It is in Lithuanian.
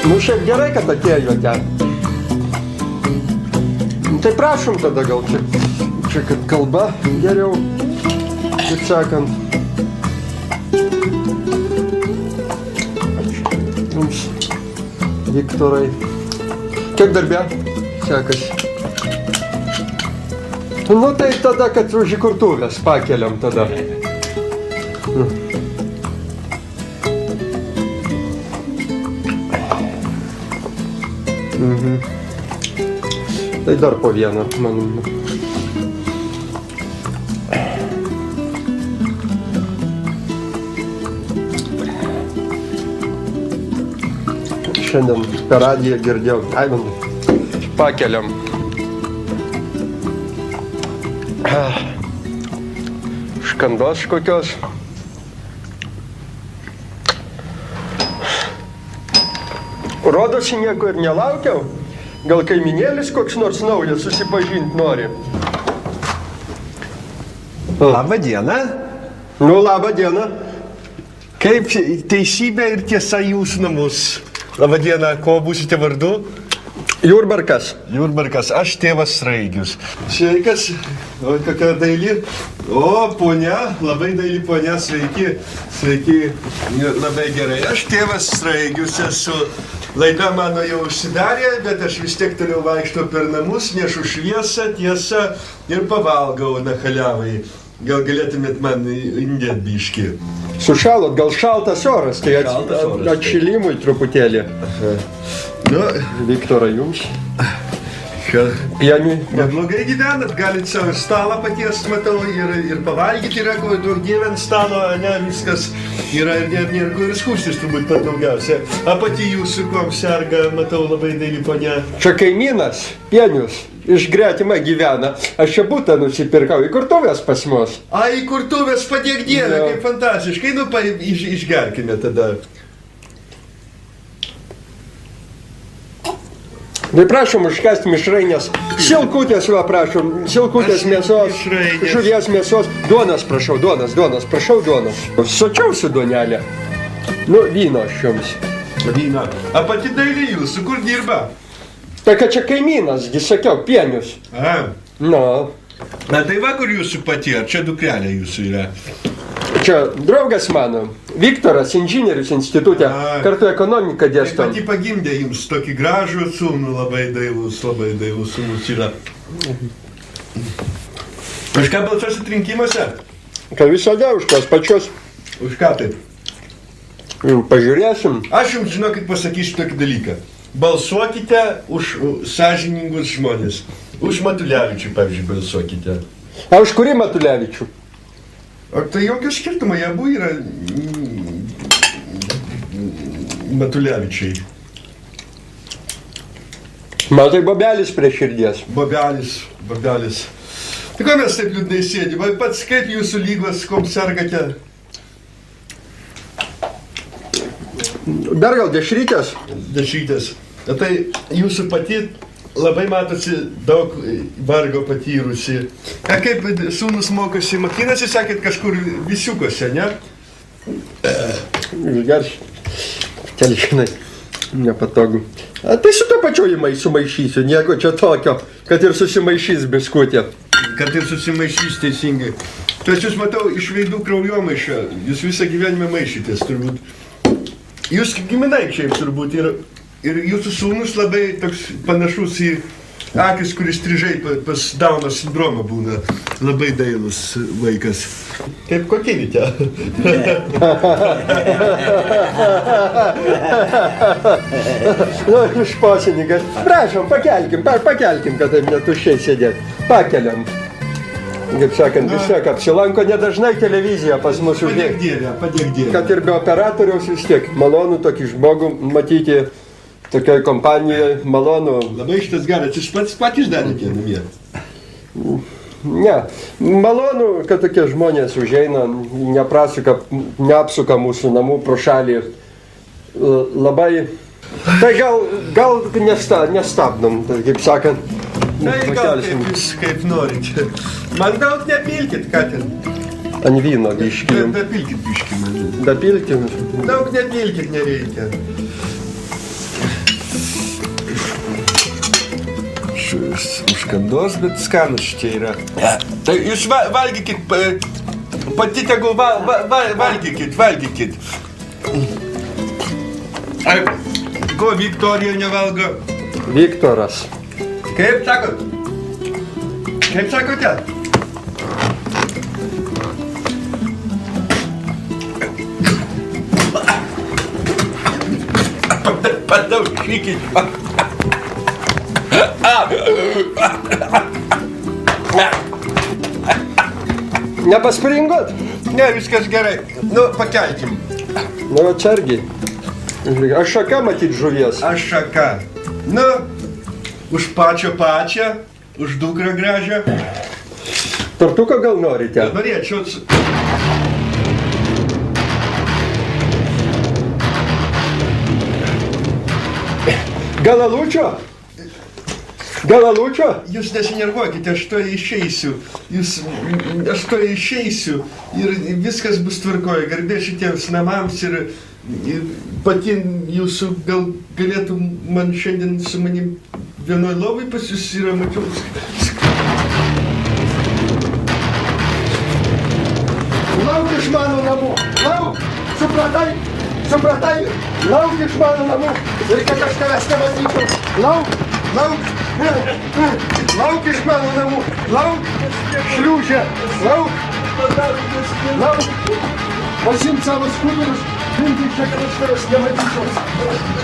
Nu, šiaip gerai, kad atėjote. Tai prašom tada gal čia kad kalba geriau, kaip sakant. Jums, Viktorai. Kaip darbė? Sekasi. Nu tai tada, kad už įkurtuvės pakeliam tada. Tai dar po vieną, man. Šiandien per radiją girdėjau, pakeliam. Škandos kokios. Rodosi nieko ir nelaukiau. Gal kaiminėlis koks nors naujas susipažinti nori? Labą dieną. Nu, labą dieną. Kaip teisybė ir tiesa jūsų namus. Labą dieną, ko būsite vardu? Jurbarkas. Jurbarkas, aš tėvas Sraigius. Sveikas, o kokia daili. O, ponia, labai daili ponia, sveiki. Sveiki, labai gerai. Aš tėvas Sraigius esu. Laida mano jau užsidarė, bet aš vis tiek toliau vaikštau per namus, nešu šviesą, tiesą ir pavalgau nachaliavai. Gal galėtumėt man indėt biškį? Sušalot, gal šaltas oras, tai atšilimui truputėlį. Nu, Viktorai, jums? Pieniui. Neblogai gyvenat, galit savo stalą patiest, matau, ir pavalgyti yra, ko daug dievė ant stalo, ne, viskas yra ir nėra kur ir skūstis turbūt per daugiausia. A pati jūsų kuom serga, matau, labai daili ponia. Čia kaimynas, Pienius, iš gretimą gyvena. Aš čia butą nusipirkau, įkurtuvės pas mus. A, įkurtuvės padėk dievę, kaip fantastiškai, nu, išgerkime tada. Tai prašom užkasti mišrainės. Silkutės, va, prašom. Silkutės mėsos, žuvies mėsos. Duonas, prašau, duonas. Prašau, duonas. Sočiausiu duonelę. Nu, vyno aš jums. Vyno. A pati daili jūsų, kur dirba? Tai kad čia kaimynas, gi sakiau, Pienius. A. Na. Na tai va, kur jūsų pati, ar čia dukrelė jūsų yra? Čia draugas mano, Viktoras, inžinierius institutė, kartu ekonomiką dėsto. Tai pati pagimdė jums tokį gražų sūnų, labai dailus sūnus yra. Už ką balsuosit rinkimuose? Kad visada už tos pačios. Už ką taip? Pažiūrėsim. Aš jums, žinokit, pasakysiu tokį dalyką. Balsuokite už sąžiningus žmonės. Už Matulevičių, pavyzdžiui, balsuokite. A už kurį Matulevičių? O tai jokio skirtumo, jie abu yra Matulevičiai. Man tai bobelis prie širdies. Bobelis. Tai ko mes taip liūdnai sėdime? Pats kaip jūsų lygos, kom sergate? Dar gal dešrytės? Dešrytės. Tai jūsų pati labai matosi daug vargo patyrusi. A kaip sūnus mokosi, mokinasi, sakėt, kažkur visiukose, ne? Gerš. Telkinai. Nepatogu. A, tai su to pačiu įmai sumaišysiu, nieko čia tokio, kad ir susimaišys biskutė. Kad ir susimaišys teisingai. Tai aš jūs matau iš veidų kraujomaišio, jūs visą gyvenimą maišytės turbūt. Jūs giminaičiai turbūt ir jūsų sūnus labai toks panašus į akis, kuris strižai pas Dauno sindromą būna. Labai dailus vaikas. Kaip kokinite? Nu, išposininkas. Prašom, pakelkim, kad taip netuščiai sėdėt. Pakeliam. Kaip sakant, vis tiek apsilanko nedažnai televizija pas mus uždėk. Padėk dievę. Kad ir be operatoriaus vis tiek malonu tokį žmogų matyti tokioj kompanijoje, malonu. Labai šitas geras, jūs patys darėte namie? Ne, malonu, kad tokie žmonės užeina, neapsuka mūsų namų pro šalį. Labai... Tai gal nestabdom, kaip sakant. Tai gal kaip norite. Man daug nepilkit, ką ten? Ant vyno biškį. Dapilkit biškį man. Dapilkit? Daug nepilkit nereikia. užkandos, bet skanus čia yra. Tai jūs valgykit, pati tegul valgykit. Ko Viktorija nevalgo? Viktoras. Kaip sakot? Kaip sakote? Padaužykit. Nepaspringot? Ne, viskas gerai. Nu, pakelkim. Nu, atsargiai. Aš šaka matyt žuvies. Aš šaka. Nu, už pačią, už dukrą gražią. Tortuką gal norite? Norėčiau. Galalučio? Galalučio? Jūs nesinervuokite, aš to išeisiu. Aš to išeisiu ir viskas bus tvarkoje. Garbė šitiems namams ir pati jūsų gal galėtų man šiandien su manim vienoj lovai pas jūs yra, mačiau. Lauk iš mano namų! Lauk! Supratai? Lauk iš mano namų! Ir kad aš tavęs nematyčiau! Lauk! Lauk iš mano namų! Lauk! Šliūžė! Lauk! Pasimk savo skudurus! Ginti čia, kad aš tavęs nematyčiau!